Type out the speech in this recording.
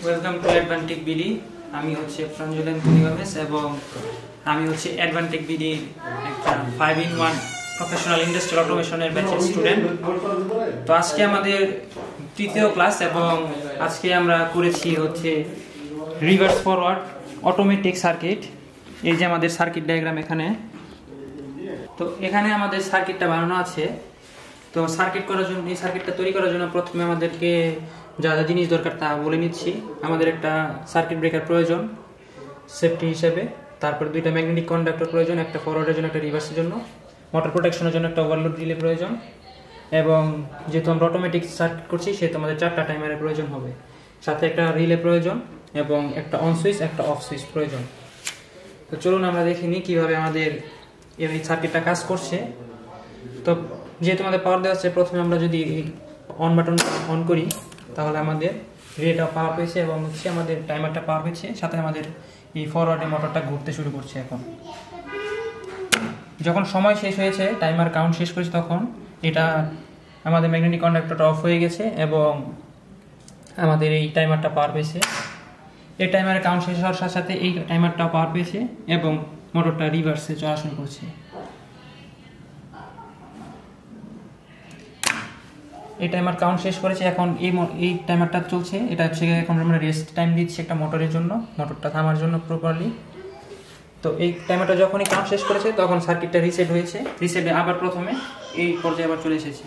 Welcome to অ্যাডভান্টেক BD. আমি হচ্ছে প্রাঞ্জলেন কুনিগমেস এবং আমি হচ্ছে অ্যাডভান্টেক বিডি একটা 5-in-1 প্রফেশনাল ইন্ডাস্ট্রিয়াল অটোমেশনের ব্যাচের স্টুডেন্ট। তো আজকে আমাদের তৃতীয় ক্লাস এবং আজকে আমরা করেছি হচ্ছে রিভার্স ফরওয়ার্ড অটোমেটিক সার্কিট। এই যে আমাদের সার্কিট ডায়াগ্রাম এখানে। তো এখানে আমাদের সার্কিটটা বানানো আছে। তো সার্কিট করার জন্য এই সার্কিটটা তৈরি করার জন্য প্রথমে আমাদেরকে যা যা জিনিস দরকার তা বলে নিচ্ছি। আমাদের একটা সার্কিট ব্রেকার প্রয়োজন সেফটি হিসেবে, তারপর দুইটা ম্যাগনেটিক কন্ডাক্টর প্রয়োজন, একটা ফরওয়ার্ডের জন্য একটা রিভার্সের জন্য, মোটর প্রোটেকশনের জন্য একটা ওভারলোড রিলে প্রয়োজন, এবং যেহেতু আমরা অটোমেটিক সার্কিট করছি সেহেতু আমাদের 4টা টাইমারের প্রয়োজন হবে, সাথে একটা রিলে প্রয়োজন এবং একটা অন সুইচ একটা অফ সুইচ প্রয়োজন। তো চলুন আমরা দেখে নিই কীভাবে আমাদের এই সার্কিটটা কাজ করছে। তো যেহেতু আমাদের পাওয়ার দেওয়া আছে, প্রথমে আমরা যদি অন বাটন অন করি তাহলে আমাদের রিলেটা পাওয়ার পেয়েছে এবং হচ্ছে আমাদের টাইমারটা পাওয়ার পেয়েছে, সাথে আমাদের এই ফরওয়ার্ডে মোটরটা ঘুরতে শুরু করছে। এখন যখন সময় শেষ হয়েছে, টাইমার কাউন্ট শেষ করেছে, তখন এটা আমাদের ম্যাগনেটিক কন্ডাক্টরটা অফ হয়ে গেছে এবং আমাদের এই টাইমারটা পাওয়ার পেয়েছে। এই টাইমারের কাউন্ট শেষ হওয়ার সাথে সাথে এই টাইমারটাও পাওয়ার পেয়েছে এবং মোটরটা রিভার্সে চলা শুরু করছে। এই টাইমার কাউন্ট শেষ করেছে। এখন এই টাইমারটা চলছে, এটা হচ্ছে এখন আমরা রেস্ট টাইম দিচ্ছি একটা মোটরের জন্য, মোটরটা থামার জন্য প্রপারলি। তো এই টাইমারটা যখনই কাউন্ট শেষ করেছে তখন সার্কিটটা রিসেট হয়েছে, রিসেটে আবার প্রথমে এই পর্যায়ে আবার চলে এসেছে।